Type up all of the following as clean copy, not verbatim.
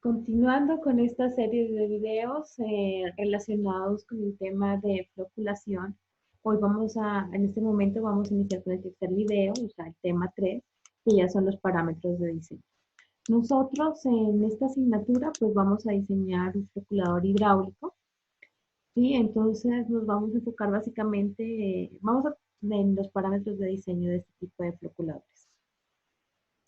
Continuando con esta serie de videos relacionados con el tema de floculación, en este momento vamos a iniciar con el tercer video, o sea, el tema 3, que ya son los parámetros de diseño. Nosotros en esta asignatura pues vamos a diseñar un floculador hidráulico, ¿sí? Entonces nos vamos a enfocar básicamente, en los parámetros de diseño de este tipo de floculadores.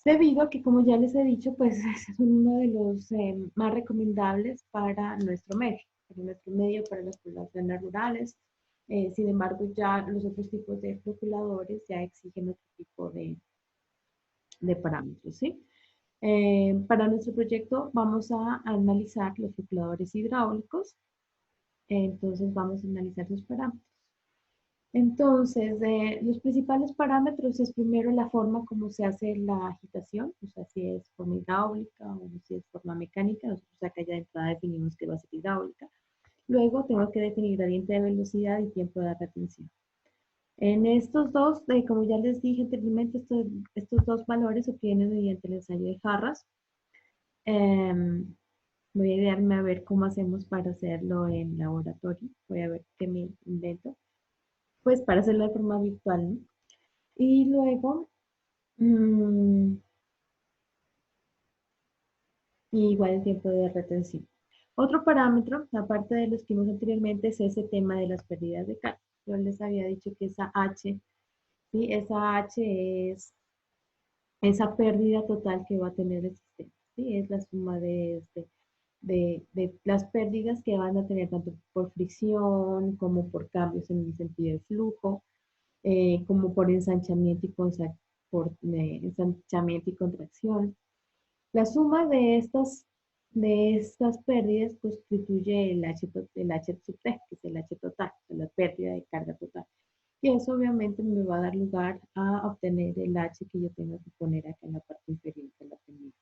Debido a que, como ya les he dicho, pues es uno de los más recomendables para nuestro medio, para las poblaciones rurales. Sin embargo, ya los otros tipos de floculadores ya exigen otro tipo de parámetros, ¿sí? Para nuestro proyecto vamos a analizar los floculadores hidráulicos. Entonces vamos a analizar los parámetros. Entonces, los principales parámetros es primero la forma como se hace la agitación, o sea, si es forma hidráulica o si es forma mecánica. Nosotros acá ya de entrada definimos que va a ser hidráulica. Luego tengo que definir gradiente de velocidad y tiempo de retención. En estos dos, como ya les dije anteriormente, estos dos valores se obtienen mediante el ensayo de jarras. Voy a idearme a ver cómo hacemos para hacerlo en laboratorio. Voy a ver qué me invento. Pues para hacerlo de forma virtual, ¿no? Y luego, igual el tiempo de retención. Otro parámetro, aparte de los que vimos anteriormente, es ese tema de las pérdidas de carga. Yo les había dicho que esa H, ¿sí? Esa H es esa pérdida total que va a tener el sistema, ¿sí? Es la suma de las pérdidas que van a tener tanto por fricción como por cambios en el sentido de flujo, como por ensanchamiento ensanchamiento y contracción. La suma de estas pérdidas constituye el H sub T, que es el H total, la pérdida de carga total. Y eso obviamente me va a dar lugar a obtener el H que yo tengo que poner acá en la parte inferior de la pendiente.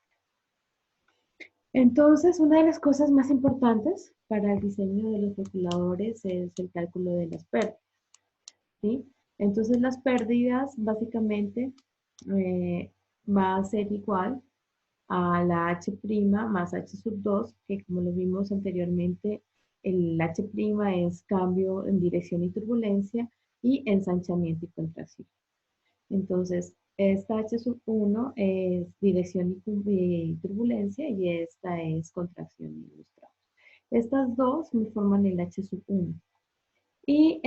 Entonces, una de las cosas más importantes para el diseño de los floculadores es el cálculo de las pérdidas, ¿sí? Entonces, las pérdidas básicamente va a ser igual a la H' más H sub 2, que como lo vimos anteriormente, el H' es cambio en dirección y turbulencia y ensanchamiento y contracción. Entonces, esta H sub 1 es dirección y turbulencia y esta es contracción y ilustrado. Estas dos me forman el H sub 1. Y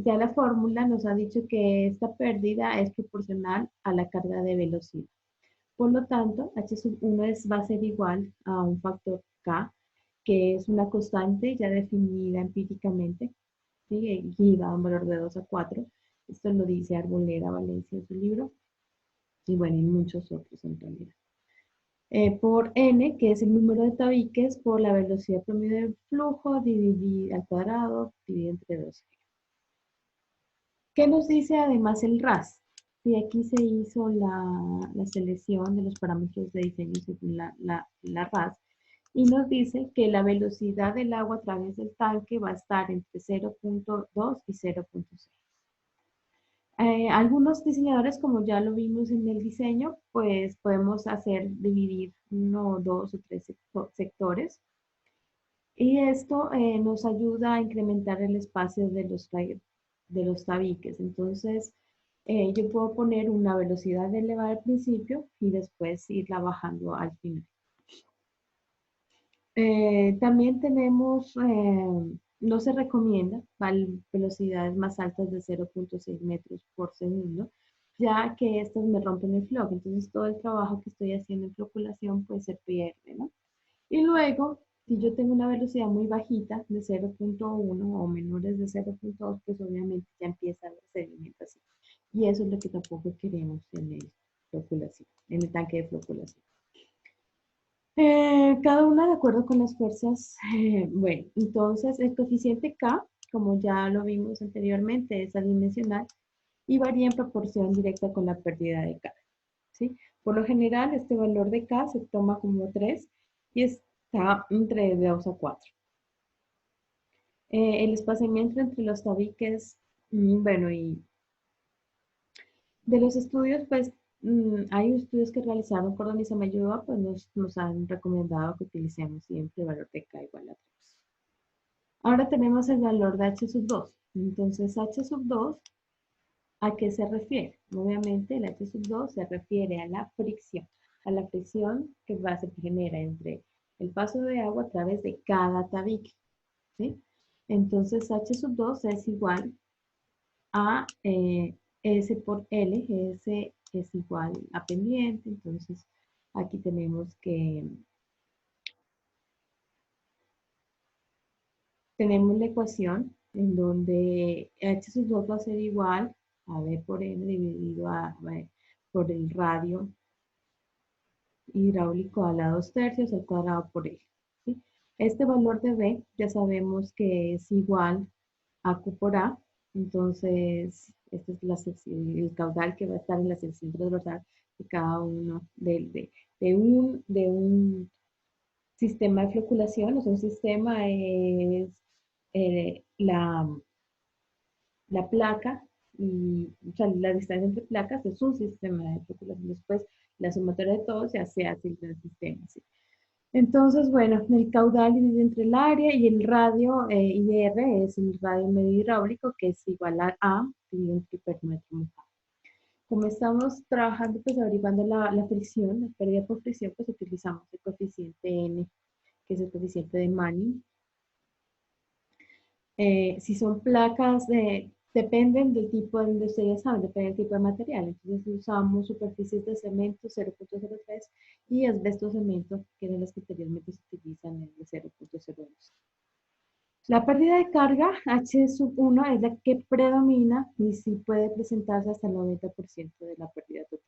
ya la fórmula nos ha dicho que esta pérdida es proporcional a la carga de velocidad. Por lo tanto, H sub 1 va a ser igual a un factor K, que es una constante ya definida empíricamente, ¿sí? Y da un valor de 2 a 4. Esto lo dice Arboleda Valencia en su libro, y bueno, y muchos otros en realidad. Por N, que es el número de tabiques, por la velocidad promedio del flujo, dividido al cuadrado, dividido entre 2. ¿Qué nos dice además el RAS? Y aquí se hizo la selección de los parámetros de diseño según la RAS, y nos dice que la velocidad del agua a través del tanque va a estar entre 0.2 y 0.6. Algunos diseñadores, como ya lo vimos en el diseño, pues podemos dividir uno, dos o tres sectores. Y esto nos ayuda a incrementar el espacio de los tabiques. Entonces, yo puedo poner una velocidad elevada al principio y después irla bajando al final. También tenemos, no se recomienda velocidades más altas de 0.6 metros por segundo, ya que estas me rompen el flow. Entonces, todo el trabajo que estoy haciendo en floculación pues se pierde, ¿no? Y luego, si yo tengo una velocidad muy bajita, de 0.1 o menores de 0.2, pues obviamente ya empieza la sedimentación. Y eso es lo que tampoco queremos en el tanque de floculación. Cada una de acuerdo con las fuerzas. Bueno, entonces el coeficiente K, como ya lo vimos anteriormente, es adimensional y varía en proporción directa con la pérdida de K, ¿sí? Por lo general, este valor de K se toma como 3 y está entre 2 a 4. El espaciamiento entre los tabiques, bueno, y de los estudios, pues hay estudios que realizaron Cordón y Samayoa, pues nos han recomendado que utilicemos siempre el valor de K igual a 3. Ahora tenemos el valor de H sub 2. Entonces, H sub 2, ¿a qué se refiere? Obviamente, el H sub 2 se refiere a la fricción que se genera entre el paso de agua a través de cada tabique, ¿sí? Entonces, H sub 2 es igual a S por L, S es igual a pendiente, entonces aquí tenemos la ecuación en donde H sub 2 va a ser igual a B por M dividido por el radio hidráulico a la 2 tercios al cuadrado por L, ¿sí? Este valor de B ya sabemos que es igual a Q por A, entonces este es el caudal que va a estar en la sección transversal de cada uno de un sistema de floculación. O sea, un sistema es la placa y o sea, la distancia entre placas es un sistema de floculación. Después, la sumatoria de todo se hace el sistema. ¿Sí? Entonces, bueno, el caudal dividido entre el área y el radio IR es el radio medio hidráulico, que es igual a dividido entre el perímetro mojado. Como estamos trabajando, pues averiguando la fricción, la pérdida por fricción, pues utilizamos el coeficiente N, que es el coeficiente de Manning. Si son placas, dependen del tipo de donde ustedes saben, depende del tipo de material. Entonces usamos superficies de cemento 0.03 y asbesto cemento, que eran las que anteriormente se utilizan en el 0.02. La pérdida de carga, H sub 1, es la que predomina y sí puede presentarse hasta el 90% de la pérdida total.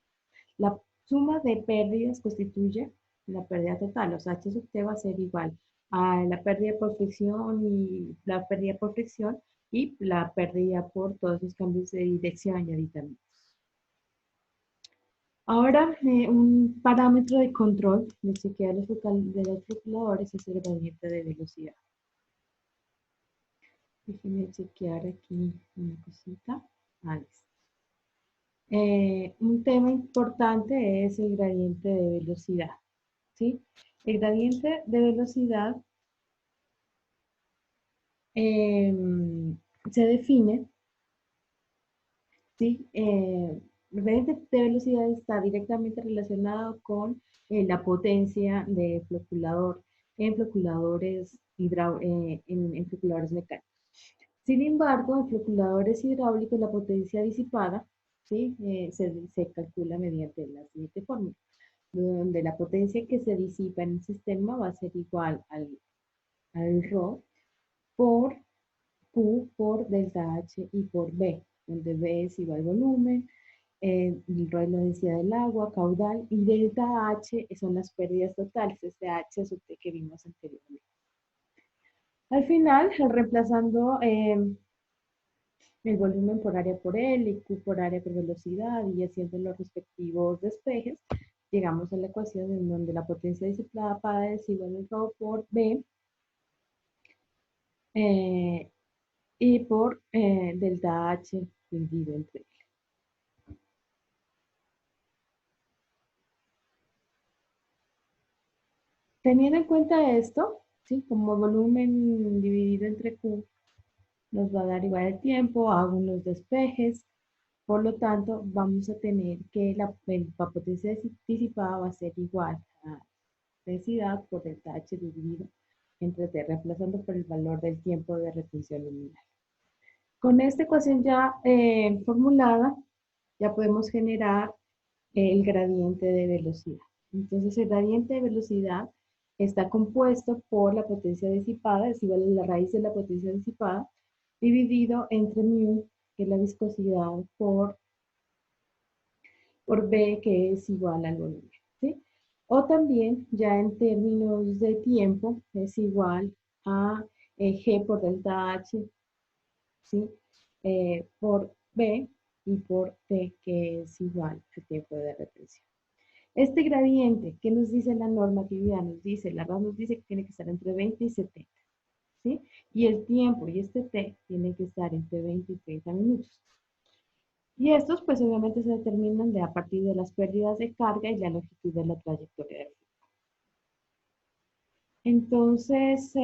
La suma de pérdidas constituye la pérdida total. O sea, H sub T va a ser igual a la pérdida por fricción y la pérdida por fricción y la pérdida por todos los cambios de dirección y aditamentos. Ahora, un parámetro de control de chequeo de los floculadores es el gradiente de velocidad. Déjenme chequear aquí una cosita. Ahí está. Un tema importante es el gradiente de velocidad, ¿sí? El gradiente de velocidad se define, ¿sí? El gradiente de velocidad está directamente relacionado con la potencia de floculador en floculadores, en floculadores mecánicos. Sin embargo, en floculadores hidráulicos la potencia disipada, ¿sí? Se calcula mediante la siguiente fórmula, donde la potencia que se disipa en el sistema va a ser igual al ρ por Q por delta H y por B, donde B es igual al volumen, el ρ es la densidad del agua, caudal, y delta H son las pérdidas totales, este H sub T que vimos anteriormente. Al final, reemplazando el volumen por área por L y Q por área por velocidad y haciendo los respectivos despejes, llegamos a la ecuación en donde la potencia disipada es igual al ρ por B y por delta H dividido entre L. Teniendo en cuenta esto, ¿sí? Como volumen dividido entre Q nos va a dar igual el tiempo, hago unos despejes, por lo tanto vamos a tener que la potencia disipada va a ser igual a densidad por delta H dividido entre T, reemplazando por el valor del tiempo de retención luminal. Con esta ecuación ya formulada, ya podemos generar el gradiente de velocidad. Entonces, el gradiente de velocidad está compuesto por la potencia disipada, es igual a la raíz de la potencia disipada, dividido entre mu, que es la viscosidad, por B, que es igual al volumen, ¿sí? O también, ya en términos de tiempo, es igual a G por delta H, ¿sí? Por B y por T, que es igual al tiempo de retención. Este gradiente, ¿qué nos dice la normatividad? Nos dice, la RAS nos dice que tiene que estar entre 20 y 70, ¿sí? Y el tiempo y este T tiene que estar entre 20 y 30 minutos. Y estos pues obviamente se determinan a partir de las pérdidas de carga y la longitud de la trayectoria del flujo. Entonces,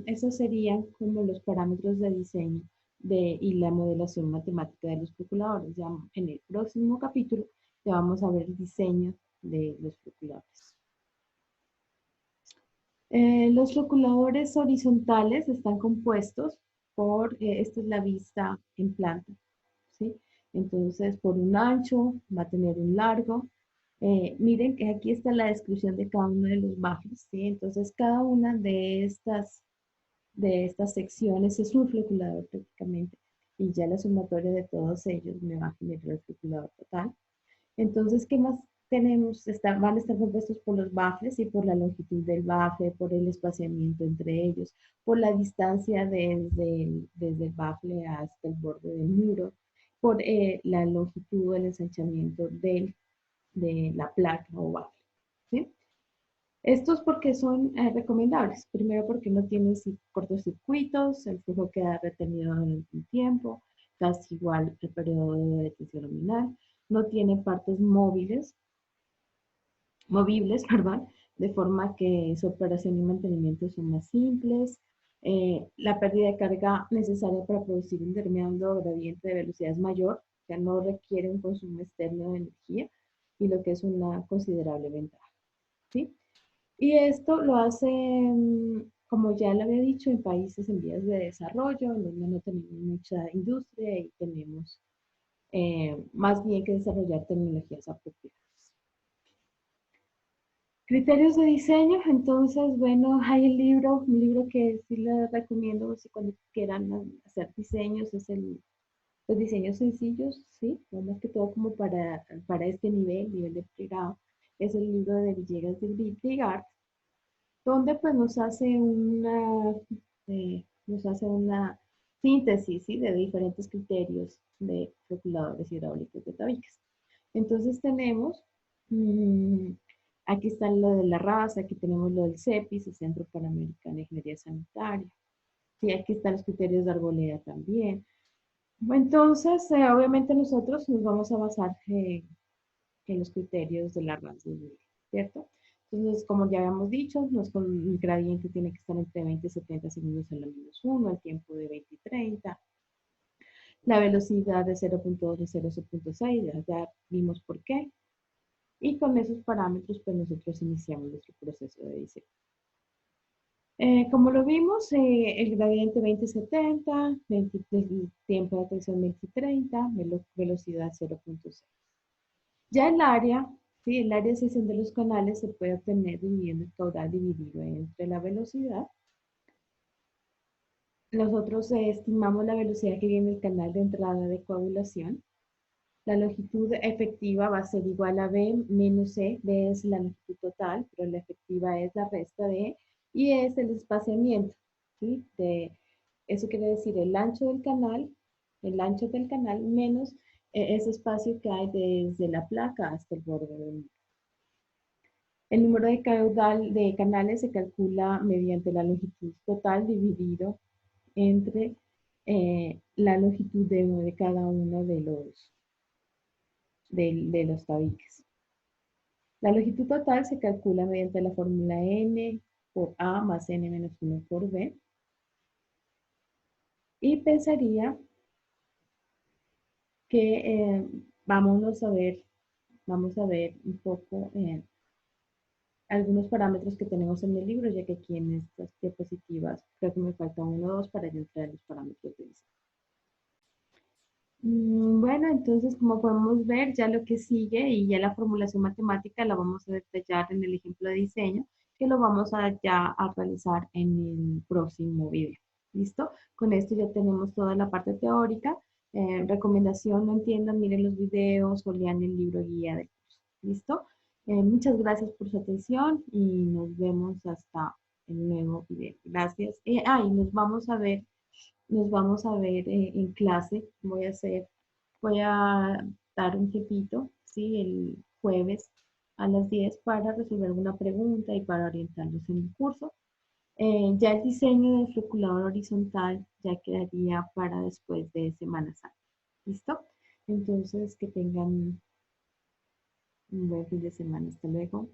esos serían como los parámetros de diseño y la modelación matemática de los calculadores. Ya en el próximo capítulo ya vamos a ver el diseño de los calculadores. Los calculadores horizontales están compuestos por, esta es la vista en planta, ¿sí? Entonces, por un ancho va a tener un largo. Miren que aquí está la descripción de cada uno de los baffles, ¿sí? Entonces, cada una de estas secciones es un calculador prácticamente, y ya la sumatoria de todos ellos me va a generar el calculador total. Entonces, ¿qué más tenemos? Van a estar compuestos por los baffles y por la longitud del baffle, por el espaciamiento entre ellos, por la distancia desde el baffle hasta el borde del muro, por la longitud del ensanchamiento de la placa o baffle, ¿sí? Estos porque son recomendables. Primero porque no tienen cortocircuitos, el flujo queda retenido durante un tiempo, casi igual el periodo de detención nominal, no tiene partes movibles, perdón, de forma que su operación y mantenimiento son más simples. La pérdida de carga necesaria para producir un determinado gradiente de velocidad es mayor, o sea, no requiere un consumo externo de energía, y lo que es una considerable ventaja, ¿sí? Y esto lo hace, como ya lo había dicho, en países en vías de desarrollo, en donde no tenemos mucha industria y tenemos más bien que desarrollar tecnologías apropiadas. Criterios de diseño, entonces, bueno, hay un libro que sí les recomiendo si cuando quieran hacer diseños, es los diseños sencillos, ¿sí? No más que todo como para este nivel de pregrado, es el libro de Villegas de Brigard, donde pues nos hace una síntesis, ¿sí? De diferentes criterios de calculadores hidráulicos de tabiques. Entonces tenemos, mm, aquí está lo de la raza, aquí tenemos lo del CEPIS, el Centro Panamericano de Ingeniería Sanitaria. Sí, aquí están los criterios de arboleda también. Entonces, obviamente nosotros nos vamos a basar en los criterios de la raza, ¿cierto? Entonces, como ya habíamos dicho, el gradiente tiene que estar entre 20 y 70 segundos en la -1, el tiempo de 20 y 30, la velocidad de 0.2 a 0.6, ya vimos por qué. Y con esos parámetros, pues nosotros iniciamos nuestro proceso de diseño. Como lo vimos, el gradiente 20-70, el tiempo de atención 20-30, velocidad 0.6. Ya ¿sí? El área de sección de los canales se puede obtener dividiendo el caudal dividido entre la velocidad. Nosotros estimamos la velocidad que viene el canal de entrada de coagulación. La longitud efectiva va a ser igual a B menos C. B es la longitud total, pero la efectiva es la resta de, y es el espaciamiento, ¿sí? Eso quiere decir el ancho del canal menos ese espacio que hay desde la placa hasta el borde del muro. El número de caudal de canales se calcula mediante la longitud total dividido entre la longitud de cada uno de los tabiques. La longitud total se calcula mediante la fórmula n por a más n menos 1 por b. Y pensaría que vamos a ver un poco algunos parámetros que tenemos en el libro, ya que aquí en estas diapositivas creo que me falta uno o dos para yo entrar en los parámetros de diseño. Bueno, entonces como podemos ver, ya lo que sigue y ya la formulación matemática la vamos a detallar en el ejemplo de diseño, que lo vamos ya a realizar en el próximo video. ¿Listo? Con esto ya tenemos toda la parte teórica. Recomendación, no entiendan, miren los videos o lean el libro guía del curso. ¿Listo? Muchas gracias por su atención y nos vemos hasta el nuevo video. Gracias. Y nos vamos a ver en clase. Voy a dar un tiempito, ¿sí? El jueves a las 10 para resolver alguna pregunta y para orientarnos en el curso. Ya el diseño del circulador horizontal ya quedaría para después de Semana Santa. ¿Listo? Entonces, que tengan un buen fin de semana. Hasta luego.